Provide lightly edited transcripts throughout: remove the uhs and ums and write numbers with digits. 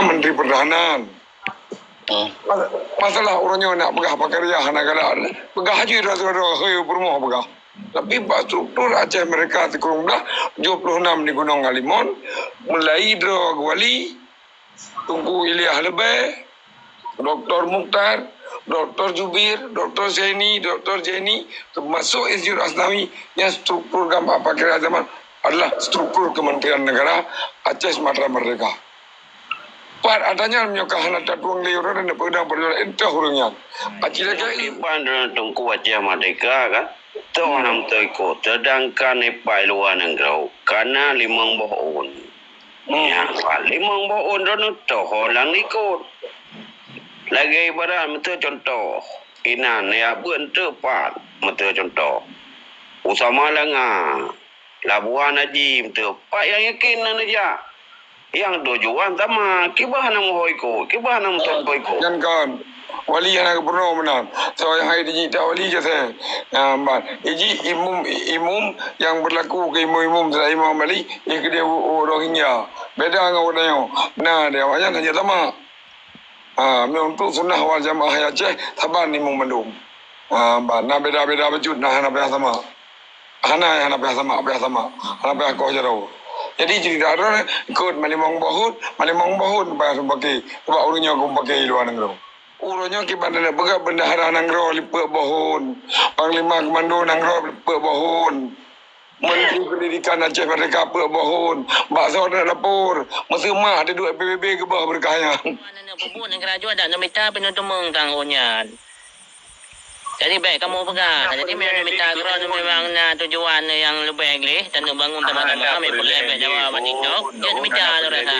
Menteri Pertahanan. Masalah orangnya nak pegah pakarya, nak kala pegah haji rasa-rasa hoyo permoh pegah. Tapi pak struktur Aceh mereka kurang belah 26 di Gunung Kalimun, mulai dro Wali, Tunku Ilyas Lebeh, Dr. Mukhtar, Dr. Jubir, Dr. Zaini, Dr. Jenny, termasuk Insinyur Asnawi yang struktur gambar pakarya zaman adalah struktur Kementerian Negara Aceh Sumatera Merdeka. Part adanya menyokah anak tuang liur dan pedang berjualan entah hurungnya. Aceh lagi Bandar Tunku Aceh Merdeka kan. Tahu nam teko sedangkan ipai luar negara karena limang bohon. Ya, limang bohon dan tahu lang ikut. Lagi ibarat betul contoh. Inan ya bentuk pat betul contoh. Usama langa. Labuan haji betul. Pak yang yakin aja. Yang tujuan sama kibah nam hoiko, kibah nam topoiko. Jangan kan. Wali yang nak pernah menang. So yang hari ini tak wali je saya. Iji imum yang berlaku ke imum tidak imam Mali, yang kedua Rohingya. Beda dengan orang yang. Nah dia banyak hanya sama. Untuk sunnah wal jamaah Aceh, taban imum mendung. Nah beda-beda wujud, nah hana biasa sama. Hana biasa sama. Hana biasa kau jarau. Jadi cerita ada ikut malimong bahut bahasa pakai sebab orangnya aku pakai luar negara. Orangnya kibandana bega bendahara negara lipat bahun, panglima komando negara lipat bahun, Menteri Pendidikan Aceh Merdeka lipat bahun, bakso ada dapur, mesti mah ada duit PBB ke bawah berkaya. Mana nak pebun negara jua dah minta penuntut tangguhnya. Jadi baik kamu pegang. Jadi memang minta kerana memang nak tujuan yang lebih lagi dan bangun teman-teman kami boleh berjawab TikTok. Jadi minta tu rasa.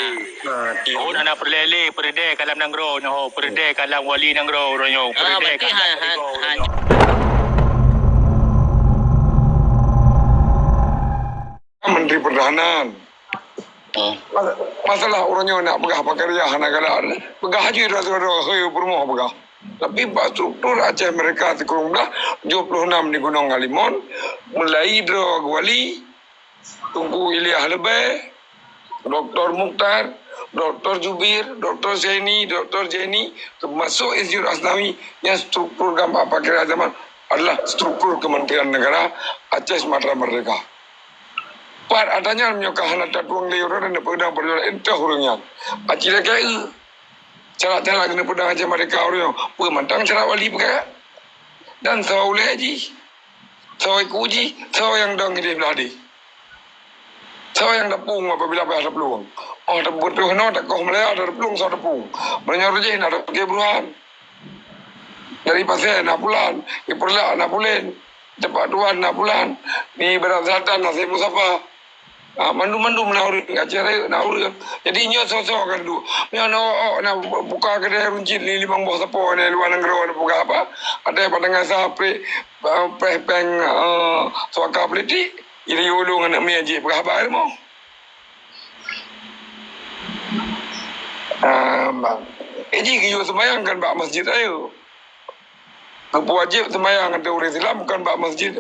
Oh nak perlele perde kalam nanggro nyo perde kalam wali nanggro ronyo perde berarti han Menteri Pertahanan. Masalah orangnya nak pegah pakarya, nak kala pegah haji rasa-rasa hoyo permoh pegah. Tapi pak struktur Aceh mereka kurang belah 26 di Gunung Kalimun, mulai dro Wali, Tunku Ilyas Lebeh, Dr. Mukhtar, Dr. Jubir, Dr. Zaini, Dr. Jenny, termasuk Insinyur Asnawi yang struktur gambar pakarya zaman adalah struktur Kementerian Negara Aceh Sumatera Merdeka. Part adanya menyokah anak tuang liur dan pedang berjualan entah hurungnya. Aceh lagi cara-cara kena pedang Aceh Merdeka orang pemantang cara wali pegang dan sawa boleh haji sawa ikuji sawa yang dang hidup ladi sawa yang dapung apabila ada peluang ada betul tak kau melaya ada peluang sawa dapung banyak rejeh ada keburuhan dari pasir nak bulan iperla nak bulan cepat tuan nak bulan di Barat Selatan nasi musafah mandu menawar acara nawar jadi nyo so kan tu nyo nak buka kedai runcit limang bawah sapo ni luar negara nak buka apa ada pandangan sapre peng suaka politik ini ulung nak meji buka apa mo eji kiyo sembayang kan bak masjid ayo wajib sembayang ada orang Islam bukan bak masjid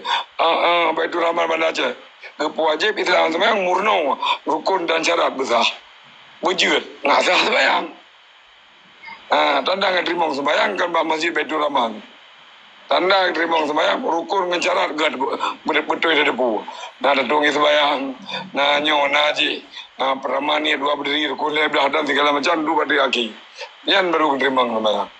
Baitul Rahman Bandar Aceh. Wajib Islam sembahyang murno, rukun dan syarat besar. Wujud, nak sah sembahyang. Tanda yang terima sembahyang kan bak masjid Baitul Rahman. Tanda yang terima sembahyang rukun dengan syarat gad betul ada depu. Nah datungi sembahyang, nah nyo naji, peramani dua berdiri rukun belah dan segala macam dua berdiri kaki. Yang baru terima sembahyang.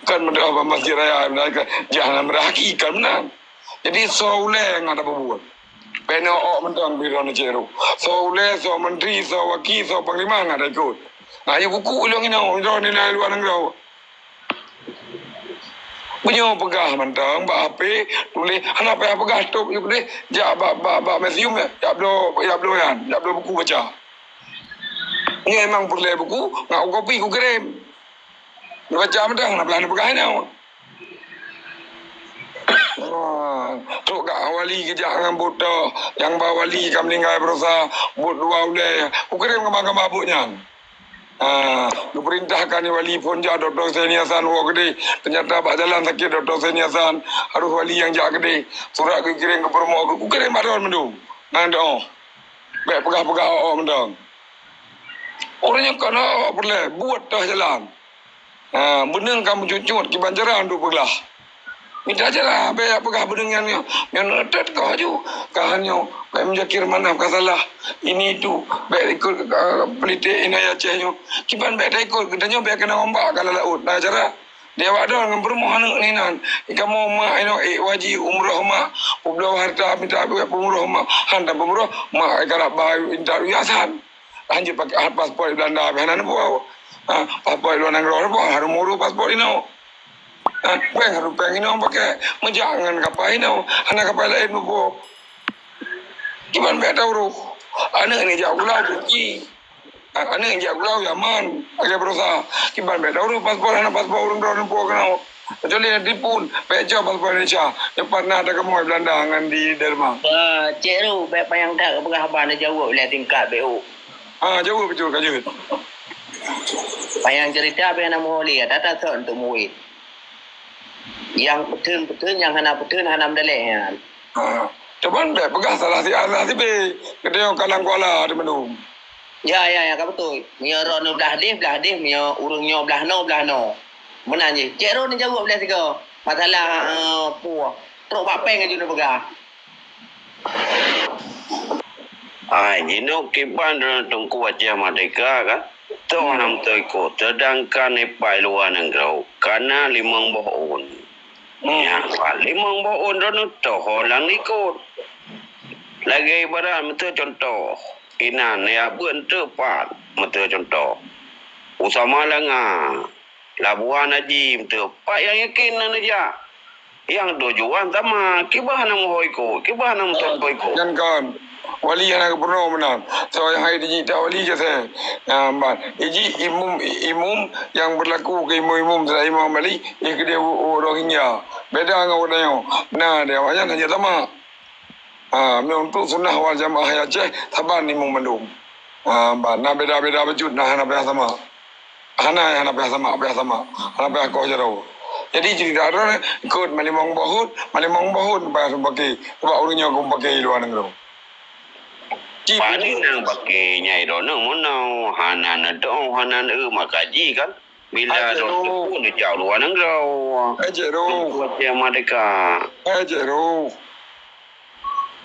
Kan mendoa masjid raya mereka jangan berhakikat menang. Jadi soleh yang ada berbuat. Pena mentang biro Cero. Soleh, so menteri, so wakil, so panglima ada ikut. Nah, ya buku ulang ini, ulang ini luar negara. Punya pegah mentang, bak HP, tulis, anak payah pegah stop, you boleh, jak bak museum, jak belo buku baca. Ini memang perlu buku, nak kopi, ku kirim. Baca mentang, nak pelan pegah ini. Tok kat wali kejak dengan buta yang bawa wali kam meninggal berusaha buat dua ulai. Aku kirim gambar-gambar abuknya. Diperintahkan ni wali pun jak Dr. Zaini Hassan buat gede. Ternyata bak jalan sakit Dr. Zaini Hassan harus wali yang jak gede. Surat ke kirim ke permok aku kirim badan mendung. Nang doa. Baik pegah-pegah mendung. Orangnya kena boleh buat dah jalan. Benang kamu cucut ke banjaran tu belah. Minta aja lah, biar pegah benengannya. Yang netet kau aju. Kahannya, baik menjakir mana kau salah. Ini itu, baik ikut peliti ini Acehnya. Kiban baik tak ikut, kedanya baik kena ombak kalau laut. Nah cara, dia ada dengan permohonan ni nan. Kamu mak ini wajib umrah mak, peblau harta minta umrah mak, hantar umrah mak kalau bayu minta riasan. Lanjut pakai paspor Belanda, behanan buat. Paspor luar negara buat, harus muru paspor ini. Peng harus peng ini pakai menjangan kapal ini, anak kapal lain buat. Gimana baik tahu tu? Anak ni jauh lau Turki, anak ni jauh lau Yaman, agak berusaha. Gimana baik tahu tu? Paspor anak paspor orang buat kenal. Kecuali nanti pun pecah paspor Indonesia. Yang pernah ada kamu Belanda dengan di Denmark. Cik tu, baik payang tak kepegah abang dia jauh boleh tingkat BO. Jauh betul kajut. Payang cerita apa yang nama boleh, tak tahu untuk murid. Yang betul-betul, yang hana betul, hana mendelek. Cuman baik pegah salah si B. Kedai kalang kuala di Bandung. Ya, kau betul. Mia ron belah deh, mia urungnya belah no. Mana je? Cik ron ni jawab belah tiga. Masalah puah. Teruk bapeng aja ni pegah. Jino kiban tungku wajah Merdeka kan. Tu orang tu ikut. Sedangkan ni pai luar negara. Karena 5 tahun. Ya, 5 tahun dah tu orang ikut. Lagi ibarat betul contoh. Inan ya pun tepat betul contoh. Usama langa. Labuan haji betul. Pak yang yakin aja. Yang tujuan sama kibah nam hoiko, kibah nam tontoiko. Jangan kan. Wali yang aku pernah menang. So yang hari digital wali je saya. Iji imum yang berlaku ke imum saya Imam Ali, ia ke dia Rohingya. Beda dengan orang yang. Nah, dia awaknya hanya sama. Untuk sunnah wal jamaah Aceh, taban imum Bandung. Nah beda-beda bejut, nah hana biasa sama. Hana biasa sama. Hana biasa kau jarau. Jadi cerita ada ikut malimong bahut pakai sebab orangnya aku pakai luar negara. Paling nang pakai nyai dono mono hanan do hanan makaji kan bila do pun jauh luar negara. Jero. Wajah Merdeka. Jero.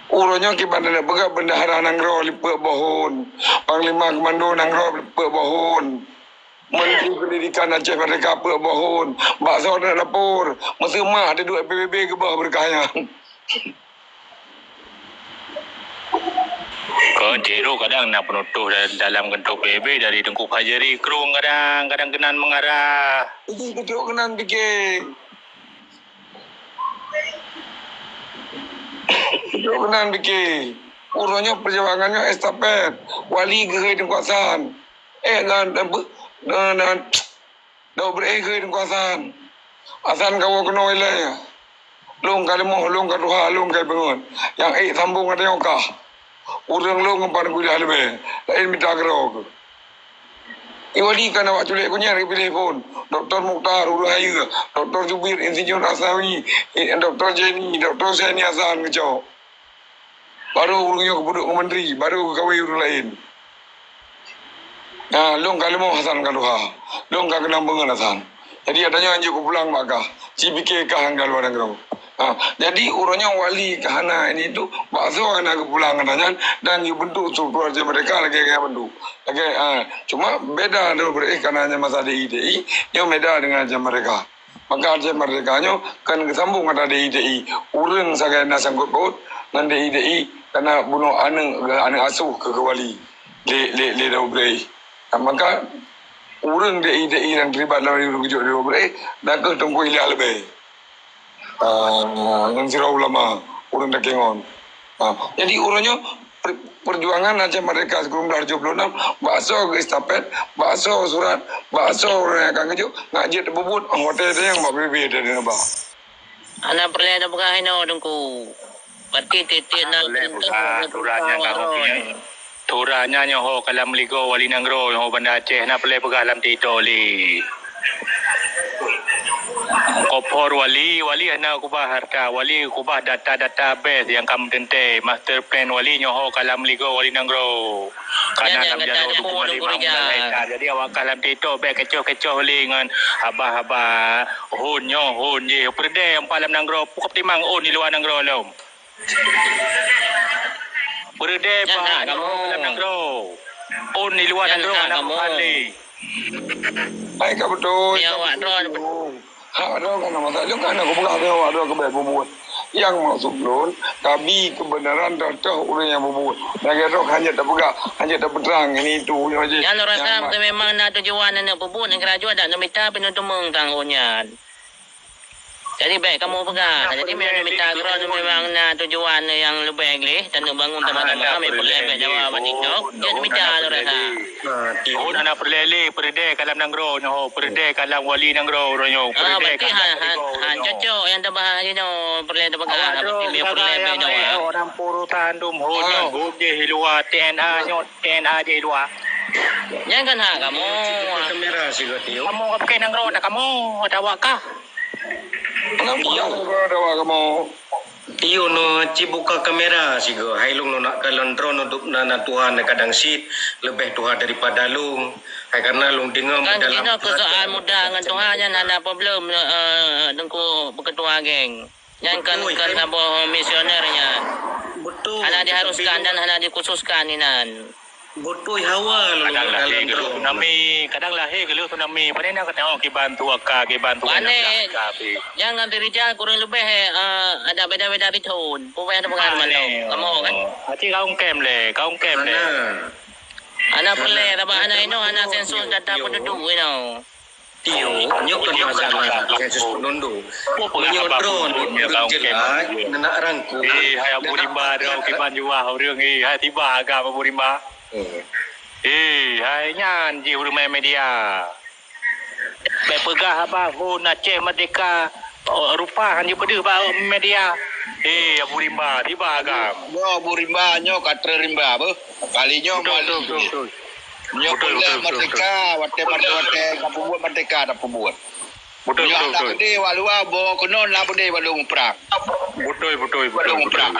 Urangnya kibandana bega bendahara negara lipat bahun. Panglima komando negara lipat bahun. Menteri Pendidikan Aceh Merdeka apa bahun. Bakso nak lapor. Masa mak ada duit PBB ke bawah berkayan. Kau Jero kadang nak penutuh dalam gentuk PB dari Tengku Hajari Kerung kadang kenan mengarah. Itu betul kenan fikir. Betul kenan fikir. Urangnya perjuangannya estafet. Wali gerai kekuasaan. Dah berakhir kekuasaan. Asan kau kena wilayah. Long kalimoh, long kaduha, long kai bangun. Yang sambung ada yang kah. Urang long empat kuliah lebih. Lain minta gerok. Iwali kan awak culik kunyar pilih pun. Dr. Mukhtar, Urahaya. Dr. Jubir, Insinyur Asawi. Dr. Jenny, Dr. Seni Hasan kecau. Baru urangnya kebuduk ke menteri. Baru kawai urang lain. Long kalimo Hasan kaduha. Long kena bangun Hasan. Jadi adanya anjuk ke pulang maka. CBK kah hanggal luar negara. Jadi urangnya wali kahana ini tu bakso kena ke pulang katanya dan you bentuk struktur Aceh Merdeka lagi kayak bentuk. Cuma beda ada berekannya masa DITI, yang beda dengan Aceh Merdeka. Maka Aceh Merdekanya kan kesambung kata DITI. Urang sagai nasangkut paut dengan DITI kena bunuh anak asuh ke wali. Le dah berei. Maka urang DITI yang terlibat dalam rujuk dia berei dah ke tunggu ilah lebih. Yang sirau ulama urang dah kengon. Jadi urangnya perjuangan Aceh Merdeka sebelum 76 bakso ke estafet, bakso surat, bakso orang yang akan kejuk ngajit bubut hotel dia yang BB dia ni bah. Ana perlu ada bukan hino dengku. Berarti titik nak turanya kau turanya nyoho kalam ligo wali nangro nyoho Banda Aceh na pelai pegalam tito li. Kopor wali ana kubah harta wali kubah data base yang kam tente master plan wali nyoho kalam ligo wali nangro Karena Yan, dalam kata jalan dia hukum pulong limang kurian. mulai. Jadi awak kalam tito be kecoh-kecoh lingan habah-habah hun je perde yang palam nang gro pukap timang on di luar nang gro lom. Perde Yan, pa kamu. palam nang gro. On di luar nang Yan, gro anak kamu. kali. Ay ka betul. Biar awak ron. Ada kan nama saya kan aku pegang dia ada ke baik berbuat. Yang maksud lon, kami kebenaran datang orang yang berbuat. Lagi ada hanya tak pegang, hanya tak berang ini itu yang aja. Yan rasa memang na tujuan na pupun ng graduate na minta pinutumong tangon yan. Jadi baik kamu pegang. Jadi minta kron memang na tujuan yang lebih leh tanong bangun teman-teman kami boleh jawab TikTok. Jadi minta rasa. Hun anak perlele perde kalam nang gro nyo perde kalam wali nang gro nyo perde Berarti han cocok yang tambah you know perlu pegang tapi perlu jawab. Orang puro tandum hun nyo je hilua TNA nyo TNA je hilua. Yan kan ha kamu. Kamera siguro tiyo. Kamu kapag nang gro na kamu tawa ka. Kenapa ada kamu? Tiyo no cibuka kamera siguro. Hailong no nak kalon drone untuk na Tuhan na kadang sit lebih Tuhan daripada lung. Hai karena lung dengar Kan dalam kena kesoal mudah dengan Tuhan yan ada problem dengku ketua geng. Yan kan apa misionernya. betul. Hana diharuskan dan hana dikhususkan inan. Betul hawa lung Kadang lahir dalam ke drone. tsunami, kadang lahir ke tsunami. Pada nak kata ki bantu ki bantu. Pane, jangan dirija kurang lebih ada beda-beda bitun. Pupaya ada pengalaman lo. Kamu kan? Hati kau kem le. Anak pele tapi anak ini anak sensus data penduduk ini. Tiyo, nyok kan masalah sensus penduduk. Nyok drone berjelas nak rangkum. Hai Abu Rimba dah ki ban jua orang hai tiba agak Abu Rimba. Hai nyan ji rumah media. Pegah apa hun Aceh Merdeka rupa hanya pada media. Abu Rimba tiba agak. Abu Rimba nyo katre Rimba apa? Kalinya Betul. nyo boleh merdeka, wate kapubuat merdeka ada pubuat. Betul. Nak gede walua bo konon lah bude balung perang. Betul. Balung perang.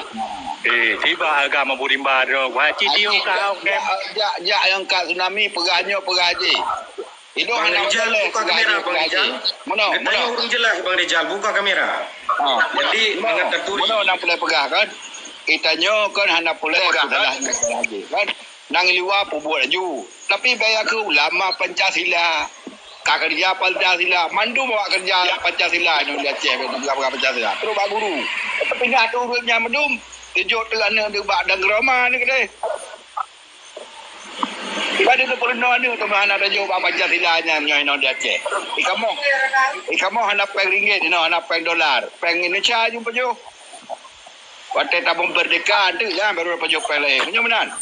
Tiba agak Abu Rimba dah. Wah citiu kau kem. Ya yang kat tsunami pegahnya pegaji. Itu Bang anak Rijal boleh buka kamera Bang Rijal. Mana? Katanya urung jelas Bang Rijal buka kamera. Jadi dengan tertulis. Mana nak boleh pegah kan? Kita nyo kan hana boleh pegalah lagi kan. Nang liwa pubuat laju. Tapi bayar ke ulama Pancasila. Kak kerja Pancasila. Mandu bawa kerja Pancasila ni dia Aceh betul Pancasila. Terus bak guru. Tapi nak turutnya medum. Tujuk terana dia bak dan gerama ni kedai. Pada tu pernah ni tu mana ada jawab Pancasila nya nyoi no dia Aceh. Ikamu hana peng ringgit no hana peng dolar. Peng Indonesia jumpa jo. Waktu tabung merdeka tu kan baru dapat jawab peng lain. Punya menan.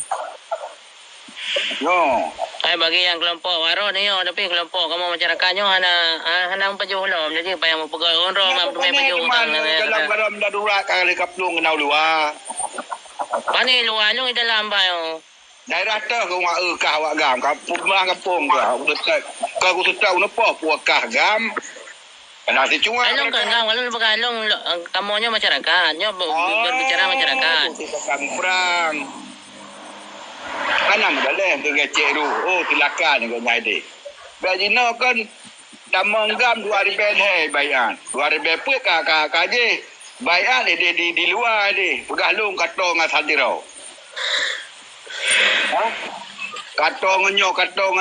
No. Ay bagi yang kelompok waro ni yo tapi kelompok kamu masyarakatnya hana pajuhlom jadi payah mau pegawai onro mah pemai pajuhutang dalam garam darurat kali kaplung kenal luar. Pani luar yung idalam ba yo. Daerah tu kau mak kah awak gam kampung kampung kah. Kau tahu napa puak kah gam. Kena si cuma. Anong kan nga wala pagalong kamu nyo masyarakat nyo berbicara masyarakat. Perang. Kanam dalam tu ngecek tu. Oh silakan kau nyai dek. Bajino kan tamang gam 2000 hai bayan. 2000 pun kak je. Bayan di luar ni. Pegalung katong asadirau. Ha? Katong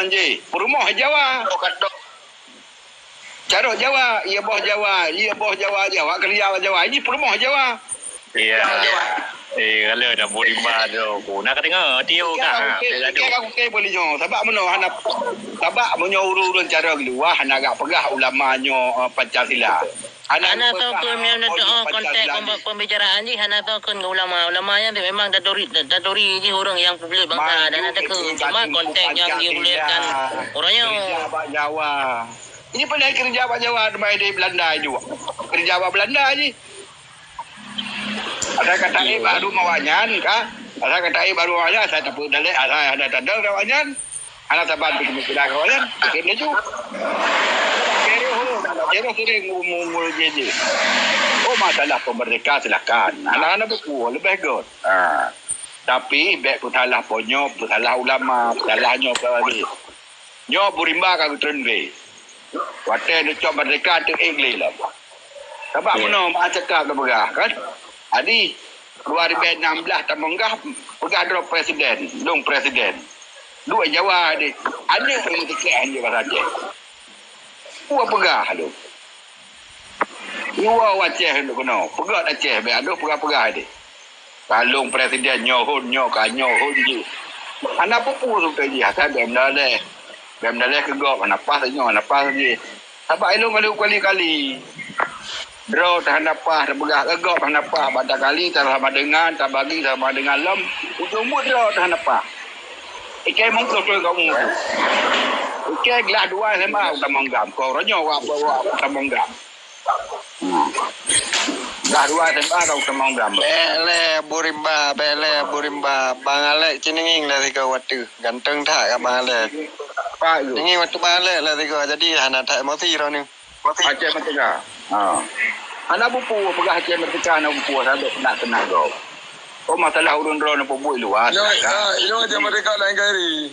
je. Rumah Jawa. Katong. Cara Jawa, ia boh Jawa Jawa kerja Jawa. Ini rumah Jawa. Iya. Kalau dah Abu Rimba dah. Nak dengar tiu kah? Okey boleh nyo. Sebab meno hana sebab menyo urun cara luar hana agak pegah ulamanya Pancasila. Hana tahu kun yang konteks pembicaraan ni hana tahu kun ulama yang memang datori ni orang yang boleh bangsa dan ada ke cuma konteks yang dibolehkan orangnya Jawa. Ini pernah kerja Pak Jawa di Belanda juga. Kerja Pak Belanda je. Ada kata baru mawanyan kah? Ada kata baru mawanyan saya tak pun dalek ada tanda mawanyan. Ana saban bikin kawanyan. Bikin tu. Kero sering ngumul je. Oh masalah pemerdeka silakan. Anak-anak buku lebih good. Tapi baik putalah ponyo, putalah ulama, putalah nyo kali. Nyo burimba ka trenle. Wate ni cop merdeka tu engle lah. Sebab mana mak cakap ke begah kan? Adi 2016 tamonggah pegah drop presiden, long presiden. Dua Jawa ni. Ada yang tekan dia pasal Dua pegah tu. Dua Aceh tu kena. Pegah Aceh be ada pegah-pegah dia. Kalung presiden nyohun je. Anak pupu tu tadi asal bemdale. Bemdale ke gok napas je. Sebab elok kali-kali. Draw tahan napas, pegah ke gok tahan napas. Pada kali tak sama dengan, tak bagi sama dengan lem. Ujung buat draw tahan napas. Ikai mongkol kamu. Ikai gelah dua sama tamonggam. Kau ronyo bawa tamonggam. Dah dua sama kau tamonggam. Bele burimba Bang Alek cininging lah tiga waktu. Ganteng tak kat Bang Alek. Pak tu. Ini waktu Bang Alek lah tiga. Jadi hana tak mati dah ni. Aceh Merdeka. Anak pupu pegah Aceh Merdeka anak pupu sampai nak kenal kau. Oh masalah urun-urun apa buat luas. Ilo Aceh Merdeka lain kali.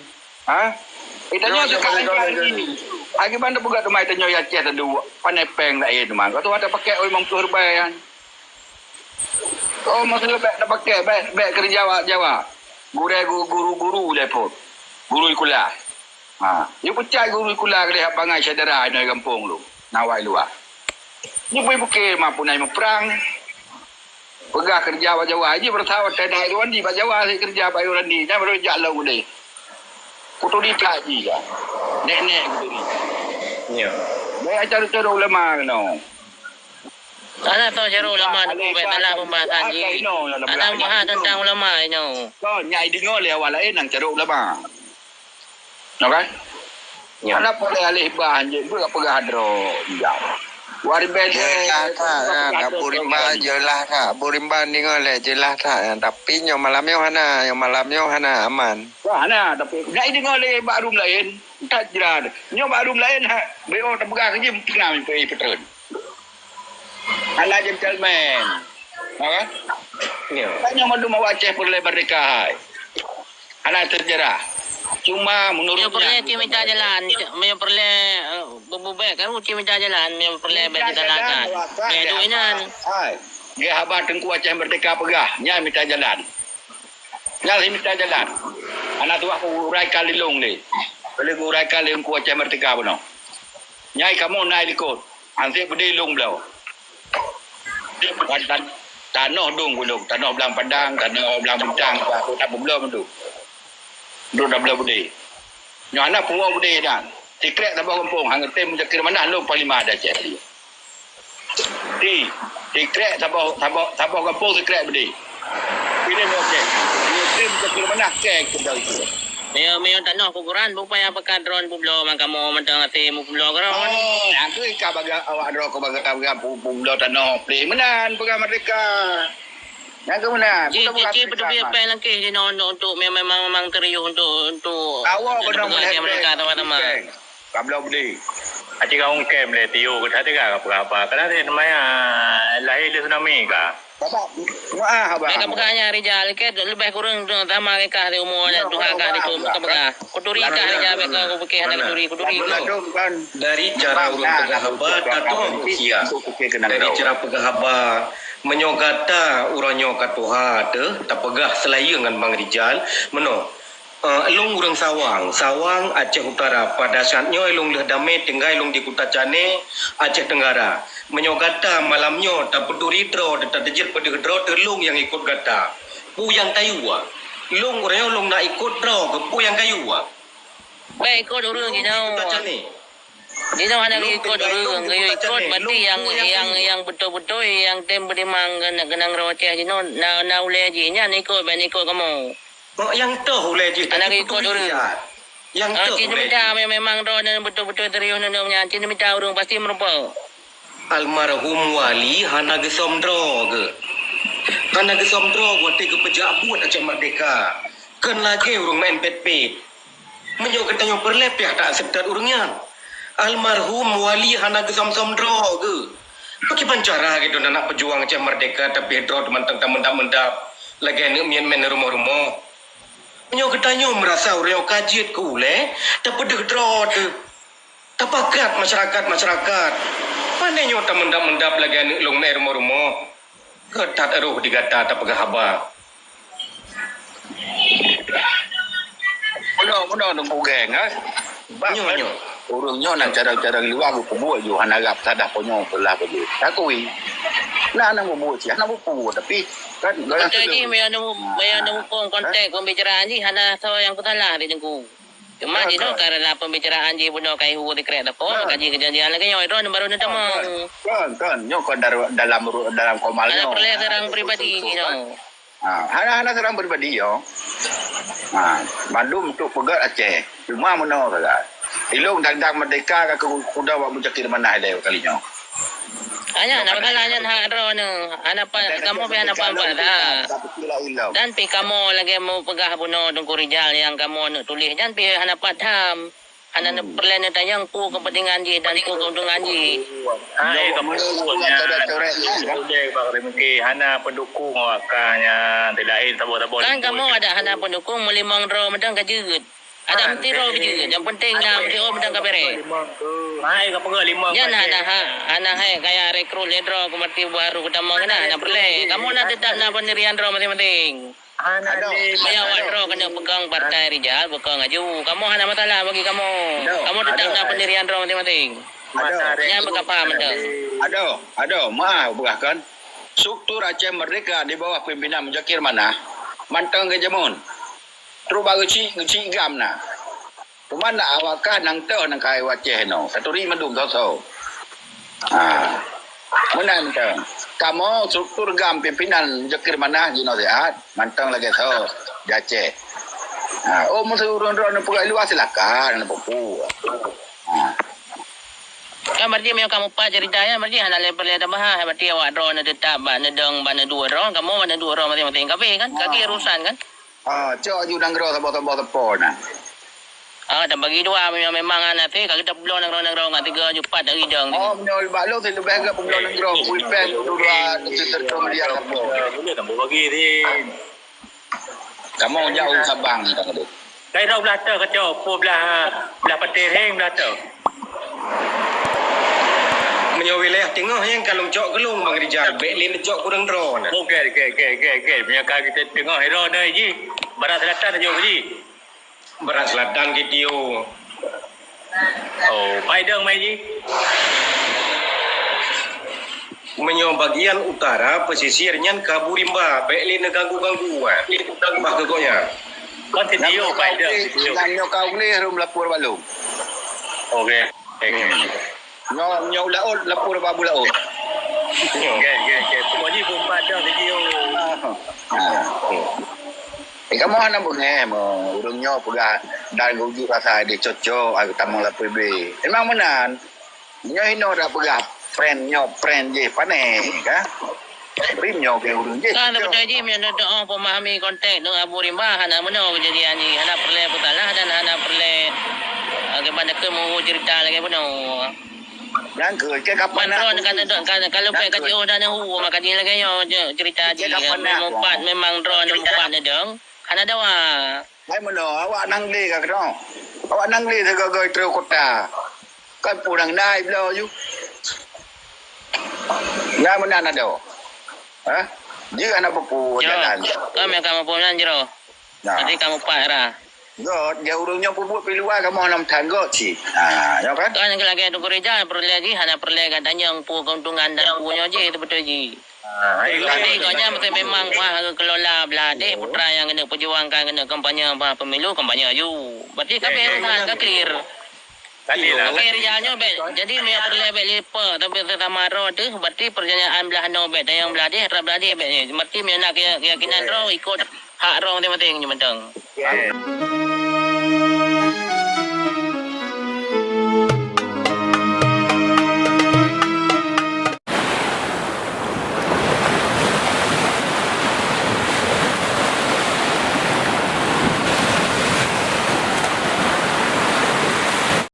Tanya sekarang kali. Agi mana pegah tu mai tanya Aceh tu pandai peng dak tu mah. Kau tu ada pakai oi mang turbai kan. Oh masalah baik nak pakai baik kerja Jawa. Guru lepot. Guru kuliah. You percaya guru kuliah ke dia bangai saudara di kampung lu. Nawai luar. Ni boleh bukan mampu naik perang. Pegah kerja Jawa aja bersawat tadai tu andi Jawa saya kerja bayu randi. Jangan baru jalan boleh. Kutu di kaji ya. Nek kutu di. Ya. Baik acara ulama kena. Anak tahu cara ulama tu dalam pembahasan ni. Anak bahas tentang ulama ini. Kau nyai dengar le awal lain nang cara ulama. Okey? Ya. Anak boleh alih bahan je, buat pegah hadro. Ya. Waribel Jelah tak burimba ni ngoleh jelah tak. Tapi nyo malam yo hana aman. Wah nah tapi nyai dengar le barum lain. Tak jelas. Nyo barum lain ha. Beo tak pegah kerja pernah pergi petron. Ala gentleman. Okey? Ya. Tanya madu mau Aceh perle merdeka. Anak terjerah. Cuma menurutnya perle ti minta jalan, dia perle bubek kan uci minta jalan, dia perle bagi jalan. Dia duinan. Dia habar tengku Aceh Merdeka pegah, nya minta jalan. Nya minta jalan. Anak tua aku urai kalilung ni. Kalau aku urai kalilung ku Aceh Merdeka bono. Nyai kamu naik ikut. Ansik berdilung belau. Tanah dong gulung, tanah belang padang, tanah belang bintang, aku tak belum tu. Duduk dah belah budi. Yang anak punggung budi dah. Tikrek tambah kampung. Hang tem macam kira mana lu paling ada Aceh. Tikrek tambah kampung tikrek budi. Pilih lu Aceh. Dia tem macam kira mana kek kita itu. Mayo tanah kuburan bupaya pekan drone publo man kamu mentang ati publo karo. Oh, aku ika baga awak dro ko baga publo tanah play menan pegang Merdeka. Yang ke mana? Cici betul apa yang langkah dia untuk memang teriuh untuk awak benar mereka teman-teman. Kabla beli. Aci kau kem le tiu ke tadi ka apa? Karena dia namanya lahir di tsunami ka. Bapak, abang. Mereka pegahnya Rijal ke lebih kurang sama mereka di umurnya Tuhan ka itu pegah. Kuturi ka Rijal mereka ku pikir ada kuturi. Dari cara urang pegah haba tatung sia. Dari cara pegah haba menyogata uranyo katuha te tapegah selaya dengan Bang Rijal meno elong urang Sawang Aceh Utara pada saatnya elong dah damai tinggal elong di Kuta Cane Aceh Tenggara menyogata malamnya tak peduli draw tak terjit pada draw terlong yang ikut gata pu yang tayua long uranyo long nak ikut draw ke pu yang kayua baik ikut urang gitu. Kuta Cane Dia ada ikut urang, ikut berarti yang betul-betul yang tem berimang kena rawatih ni na uleh jinya ikut kamu. Oh, yang tahu leji anak ikut urang. Yang tahu cinta memang dan betul-betul teriuh nundungnya cinta urang pasti merupa. Almarhum wali hana gesomdro ke. Hana gesomdro buat tiga pejak buat Aceh Merdeka. Kan lagi urang main pet-pet. Menyok ketanya perlepih tak sedat urangnya. Almarhum wali hana gesomdro ke. Bagi pancara gitu anak pejuang Aceh Merdeka tapi dro mentang-mentang lagi nak men rumah-rumah. Menyo ketanyo merasa orang kajiat ku le, tak pedih draw tu. Tak pakat masyarakat. Panenyo tak mendap-mendap lagi nak long naik rumah-rumah. Ketat eruh digata tak pegah haba. Mudah nunggu geng ah. Nyo. Urungnya nak cara-cara luar aku buat je hanarap sadah ponyo belah baju. Takui. Nak buat sih, nak buat tapi kan Betul ji, may ano pong kontek pembicaraan ji, hana so yang kutalah di jengku. Cuma ji no karena pembicaraan ji puno kai hu di kereta po, kaji kejadian lagi nyoy ron baru na tamo. Kan nyo kan dalam komalnya. Ada perle serang pribadi ji no. Hana serang pribadi yo. Bandung untuk pegat Aceh. Cuma mana saja. Ilung tandang merdeka ke kuda wa mujakir mana ada kalinya. Anya na makalanya ha ro no. Ana pa kamu pe ana pa dah. Dan pi kamu lagi mau pegah puno dong Rijal yang kamu nak tulis dan pi hana patham. Hana perle na tayang ku kepentingan ji dan ku keuntungan ji. Kamu punya boleh bakal mungkin hana pendukung wakanya tidak tabo-tabo. Kan kamu ada hana pendukung melimang ro medang kajut. Ada mesti ro kajut. Yang penting na mesti medang kabere. Hai ka pegah 5. Yan hana hai kaya rekrut ledro kumarti baru ketemu na perle. Kamu na tetap na pendirian ro masing-masing. Hana ni Maya wadro kena pegang partai Rijal pegang aju. Kamu hana masalah bagi kamu. Kamu tetap na pendirian ro masing-masing. Jangan berkapa mendak. Ada, bahkan struktur Aceh Merdeka di bawah pimpinan Mujakir mana? Mantang ke jamun. Terus baru ci gam na. Cuman nak awakan nang teu nang kai Aceh no. Satu ri mendung so. Mana mantang. Kamu struktur gam pimpinan Mujakir mana jino sehat. Mantang lagi so di Aceh. Musuh urun-urun pegai luas silakan pupu. Kan berarti memang kamu pak cerita ya berarti hana level ada bah berarti awak drone na tetap ba na dong ba na dua drone kamu ba na dua drone masing-masing kape kan kaki urusan kan Cok ju nang gro sabo na. tak bagi dua memang anak tu kalau kita belum nang drone 3 4 dari dong Menyol balok tu lebih agak pemulauan nang gro. Pulpen dua tertum dia apa. boleh kamu bagi ni. Kamu jauh Sabang tak ada. Kai rau belah tu kacau, po belah petir heng belah tu. Menyo wilayah tengah yang kalau cok gelung Bang Rijal, Beklin cok kurang drone. Okey. Punya kaki kita tengah hero dah ji. Barat selatan aja ji. Berat Selatan gitu. Oh, Paidang mai ji. Menyo bagian utara pesisirnya Kaburimba, Beklin ganggu-gangguan. Bah kegonya. Kan video Paidang. Nang kau ni rum lapor balung. Okey. Nyau laut lapor babu laut. Okey. Pokoknya pun Paidang video. Kamu hana bunge mo urungnya pula dan guju rasa dia cocok aku tamu lapor be. Memang menan. Nyo hino dah pegah friend je pane ka. Rim nyo ke urung je. kan betul ji memang doa pemahami kontek dengan Abu Rimba hana meno kejadian ni hana perle putalah dan hana perle kepada kemu cerita lagi penuh. Yang ke kapan Mandron kan kalau baik kat jauh dan hu maka dia lagi yo cerita dia memang drone umpat ni dong. Hana dawa. Hai meno awak nang le ka kno. Awak nang le segala tru kota. Kan pulang dai blo you. Ya menan ada. Dia anak bepu jalan. Kami kamu punan jero. Nanti kamu pak ra. God, dia urungnya buat piluar kamu nam tanggo si. Ya kan? Kan lagi tu gereja perlu lagi hana perlu katanya pu keuntungan dan punya je itu betul ji. Tapi kanya memang kelola belade putra yang kena perjuangkan kena kampanye pemilu kampanye aju. Berarti kami kan clear. Tadi lah. Okey rijalnya jadi me perlu lipa tapi sama ro tu berarti perjanjian belah no bet yang belah dia belah dia bet ni. Berarti me nak keyakinan ro ikut hak ro masing-masing je mentang.